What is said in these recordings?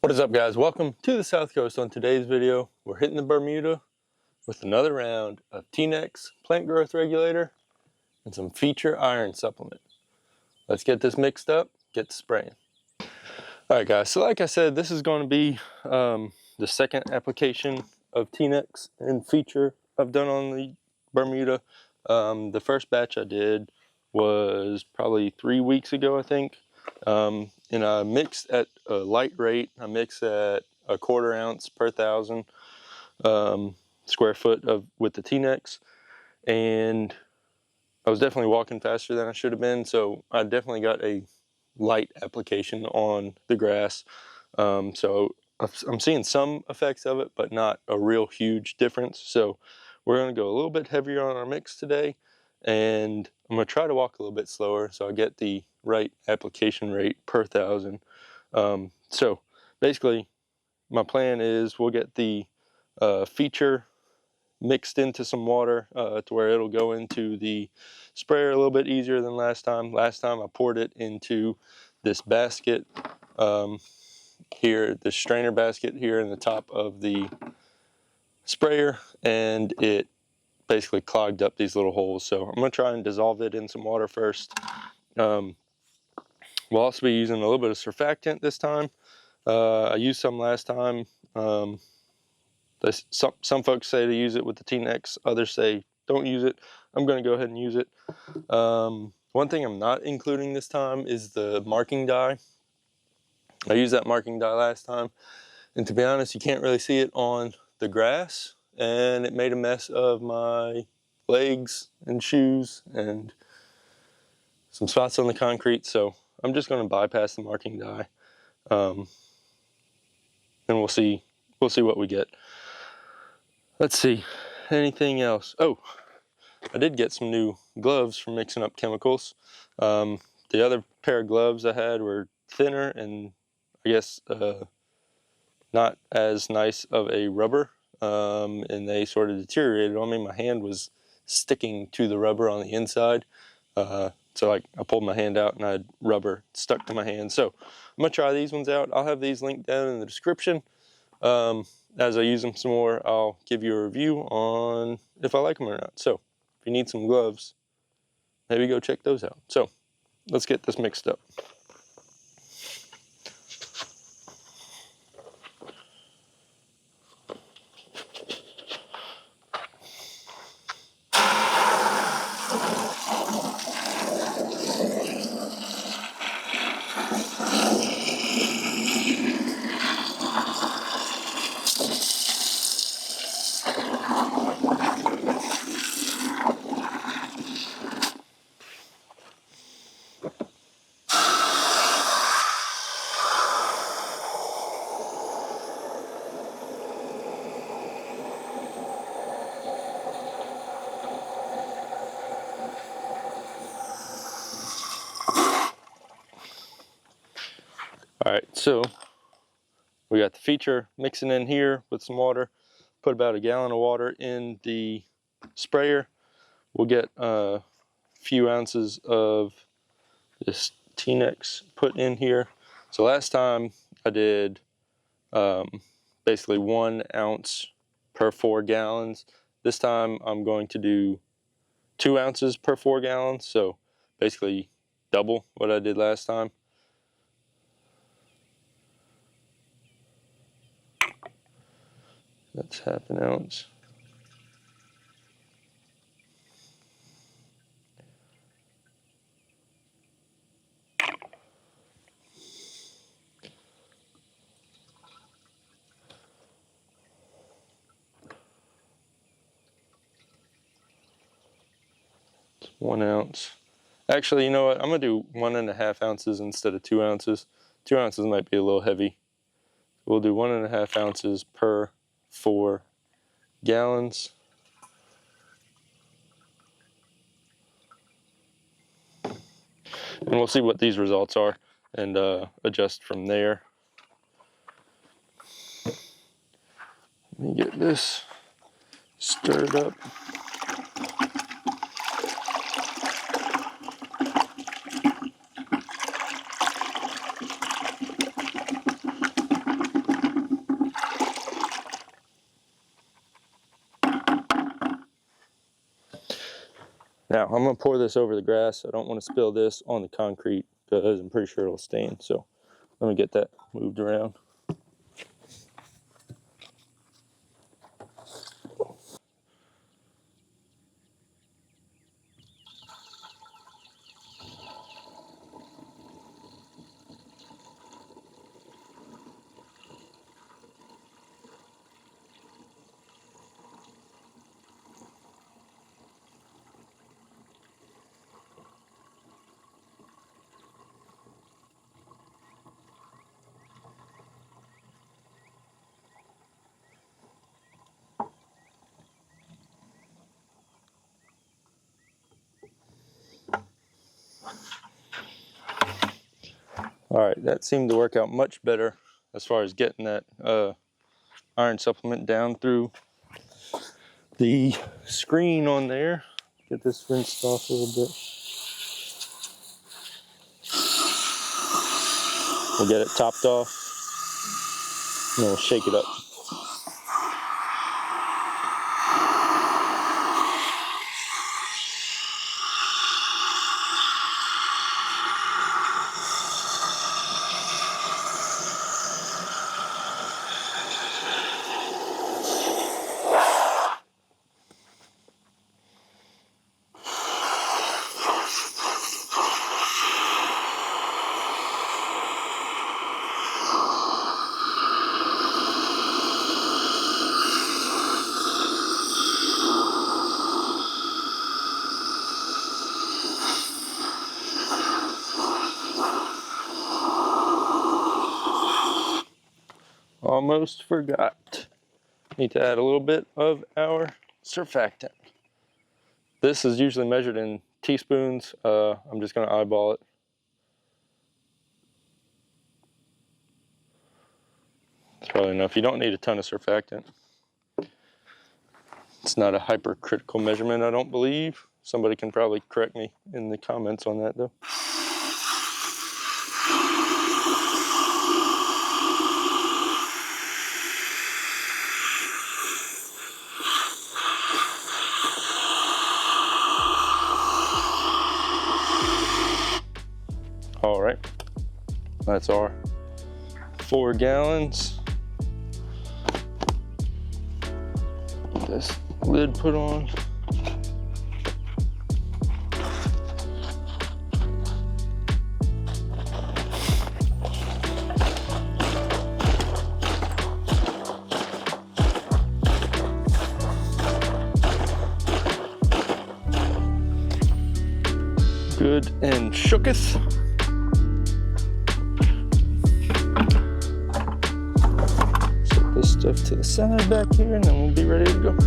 What is up, guys? Welcome to the South Coast. On today's video, we're hitting the Bermuda with another round of T-NEX plant growth regulator and some Feature iron supplement. Let's get this mixed up, get to spraying. Alright guys, so like I said, this is going to be the second application of T-NEX and Feature I've done on the Bermuda. The first batch I did was probably 3 weeks ago, I think. And I mixed at a light rate. I mixed at 1/4 ounce per 1,000 square foot with the T-NEX, and I was definitely walking faster than I should have been, so I definitely got a light application on the grass. So I'm seeing some effects of it, but not a real huge difference. So we're going to go a little bit heavier on our mix today, and I'm going to try to walk a little bit slower so I get the right application rate per 1,000. So basically my plan is we'll get the Feature mixed into some water to where it'll go into the sprayer a little bit easier than last time. Last time I poured it into this basket here, this strainer basket here in the top of the sprayer, and it basically clogged up these little holes. So I'm going to try and dissolve it in some water first. We'll also be using a little bit of surfactant this time. I used some last time. Some folks say to use it with the T-NEX, others say don't use it. I'm going to go ahead and use it. One thing I'm not including this time is the marking dye. I used that marking dye last time, and to be honest, you can't really see it on the grass, and it made a mess of my legs and shoes and some spots on the concrete. So I'm just going to bypass the marking dye, and we'll see what we get. Let's see, anything else? Oh, I did get some new gloves for mixing up chemicals. The other pair of gloves I had were thinner and I guess not as nice of a rubber, and they sort of deteriorated on me. My hand was sticking to the rubber on the inside, so I pulled my hand out and I had rubber stuck to my hand. So I'm going to try these ones out. I'll have these linked down in the description. As I use them some more, I'll give you a review on if I like them or not. So if you need some gloves, maybe go check those out. So let's get this mixed up. Alright, so we got the Feature mixing in here with some water. Put about 1 gallon of water in the sprayer. We'll get a few ounces of this T-NEX put in here. So last time I did basically 1 ounce per 4 gallons. This time I'm going to do 2 ounces per 4 gallons. So basically double what I did last time. That's 1/2 ounce. It's 1 ounce. Actually, you know what? I'm gonna do 1.5 ounces instead of 2 ounces. 2 ounces might be a little heavy. We'll do 1.5 ounces per 4 gallons. And we'll see what these results are and adjust from there. Let me get this stirred up. Now I'm gonna pour this over the grass. I don't want to spill this on the concrete because I'm pretty sure it'll stain. So let me get that moved around. All right, that seemed to work out much better as far as getting that iron supplement down through the screen on there. Get this rinsed off a little bit. We'll get it topped off and then we'll shake it up. Almost forgot. Need to add a little bit of our surfactant. This is usually measured in teaspoons. I'm just going to eyeball it. It's probably enough. You don't need a ton of surfactant. It's not a hypercritical measurement, I don't believe. Somebody can probably correct me in the comments on that though. All right, that's our 4 gallons. Get this lid put on. Good and shooketh. Set this stuff to the side back here and then we'll be ready to go.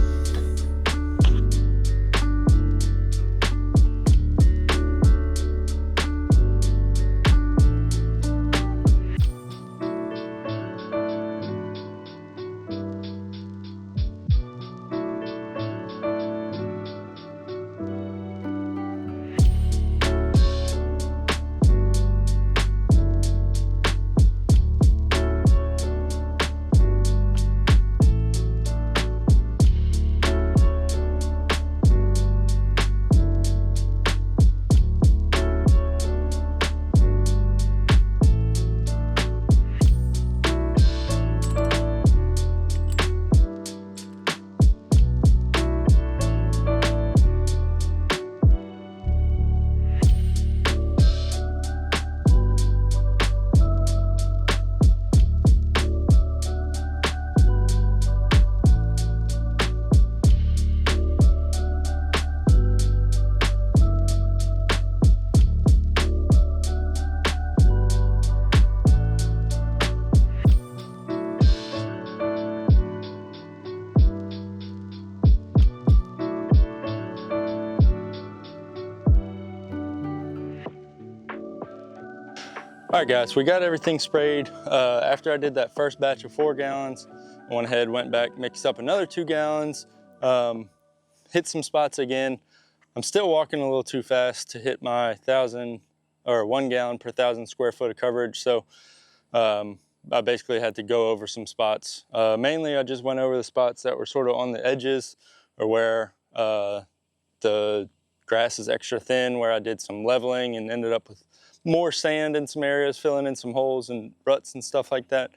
All right guys, we got everything sprayed. After I did that first batch of 4 gallons, I went ahead, went back, mixed up another 2 gallons, hit some spots again. I'm still walking a little too fast to hit my 1 gallon per 1,000 square foot of coverage. So I basically had to go over some spots. Mainly I just went over the spots that were sort of on the edges or where the grass is extra thin, where I did some leveling and ended up with more sand in some areas, filling in some holes and ruts and stuff like that.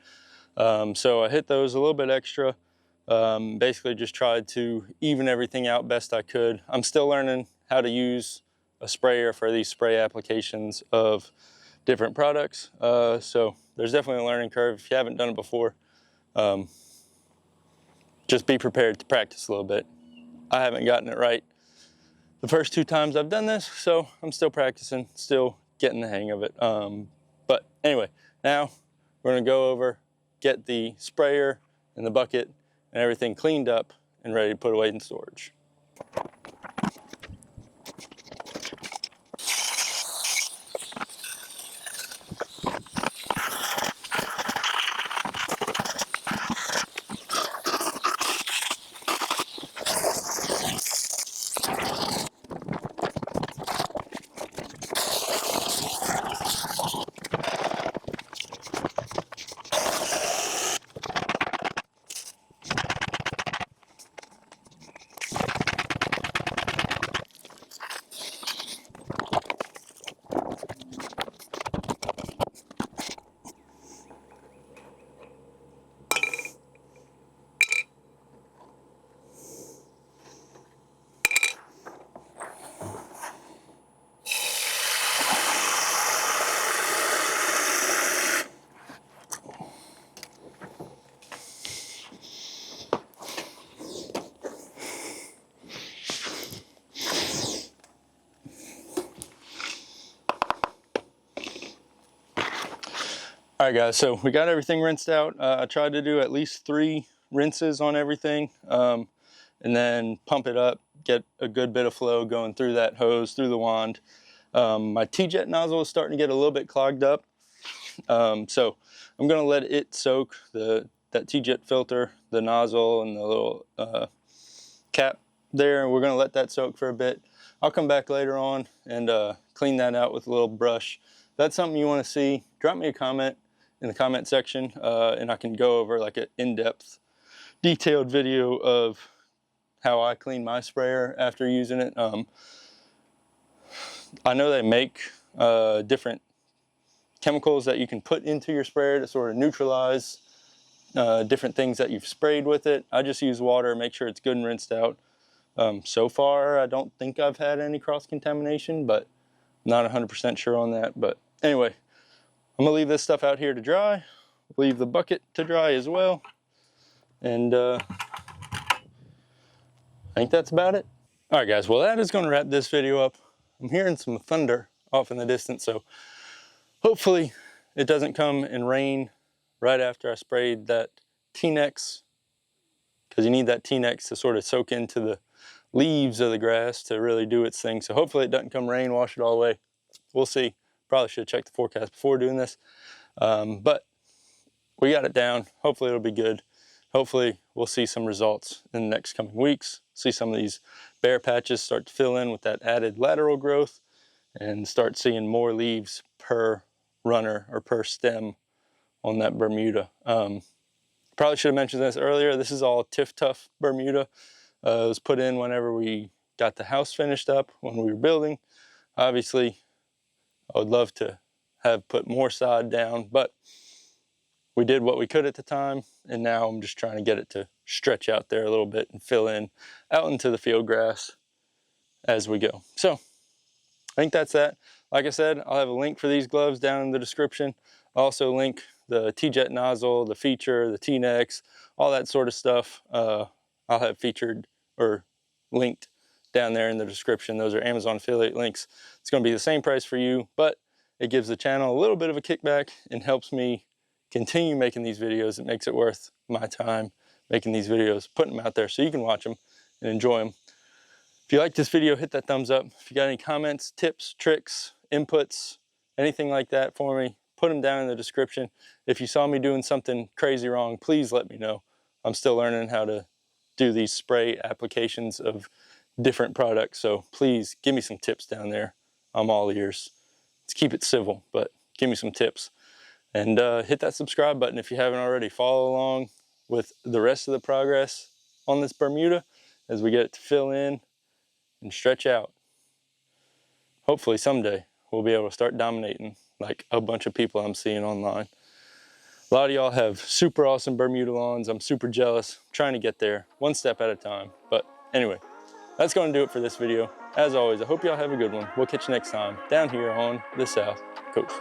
So I hit those a little bit extra. Basically just tried to even everything out best I could. I'm still learning how to use a sprayer for these spray applications of different products. So there's definitely a learning curve. If you haven't done it before, just be prepared to practice a little bit. I haven't gotten it right the first 2 times I've done this, so I'm still practicing, still getting the hang of it. But anyway, now we're gonna go over, get the sprayer and the bucket and everything cleaned up and ready to put away in storage. All right guys, so we got everything rinsed out. I tried to do at least 3 rinses on everything, and then pump it up, get a good bit of flow going through that hose, through the wand. My T-jet nozzle is starting to get a little bit clogged up, so I'm gonna let it soak, that T-jet filter, the nozzle and the little cap there. We're gonna let that soak for a bit. I'll come back later on and clean that out with a little brush. If that's something you want to see, drop me a comment in the comment section, and I can go over like an in-depth, detailed video of how I clean my sprayer after using it. I know they make different chemicals that you can put into your sprayer to sort of neutralize different things that you've sprayed with it. I just use water, make sure it's good and rinsed out. So far, I don't think I've had any cross-contamination, but not 100% sure on that. But anyway, I'm gonna leave this stuff out here to dry, leave the bucket to dry as well, and I think that's about it. All right guys, well that is gonna wrap this video up. I'm hearing some thunder off in the distance, so hopefully it doesn't come and rain right after I sprayed that T-NEX, because you need that T-NEX to sort of soak into the leaves of the grass to really do its thing. So hopefully it doesn't come rain, wash it all away. We'll see. Probably should have checked the forecast before doing this. But we got it down. Hopefully it'll be good. Hopefully we'll see some results in the next coming weeks. See some of these bare patches start to fill in with that added lateral growth and start seeing more leaves per runner or per stem on that Bermuda. Probably should have mentioned this earlier. This is all Tiff-Tuff Bermuda. It was put in whenever we got the house finished up, when we were building. Obviously, I would love to have put more sod down, but we did what we could at the time, and now I'm just trying to get it to stretch out there a little bit and fill in out into the field grass as we go. So I think that's that. Like I said, I'll have a link for these gloves down in the description. I'll also link the T-jet nozzle, the Feature, the T-NEX, all that sort of stuff. I'll have featured or linked down there in the description. Those are Amazon affiliate links. It's going to be the same price for you, but it gives the channel a little bit of a kickback and helps me continue making these videos. It makes it worth my time making these videos, putting them out there so you can watch them and enjoy them. If you like this video, hit that thumbs up. If you got any comments, tips, tricks, inputs, anything like that for me, put them down in the description. If you saw me doing something crazy wrong, please let me know. I'm still learning how to do these spray applications of different products, so please give me some tips down there. I'm all ears. Let's keep it civil, but give me some tips. And hit that subscribe button if you haven't already. Follow along with the rest of the progress on this Bermuda as we get it to fill in and stretch out. hopefully someday we'll be able to start dominating like a bunch of people I'm seeing online. A lot of y'all have super awesome Bermuda lawns. I'm super jealous. I'm trying to get there one step at a time. But anyway, that's going to do it for this video. As always, I hope y'all have a good one. We'll catch you next time down here on the South Coast.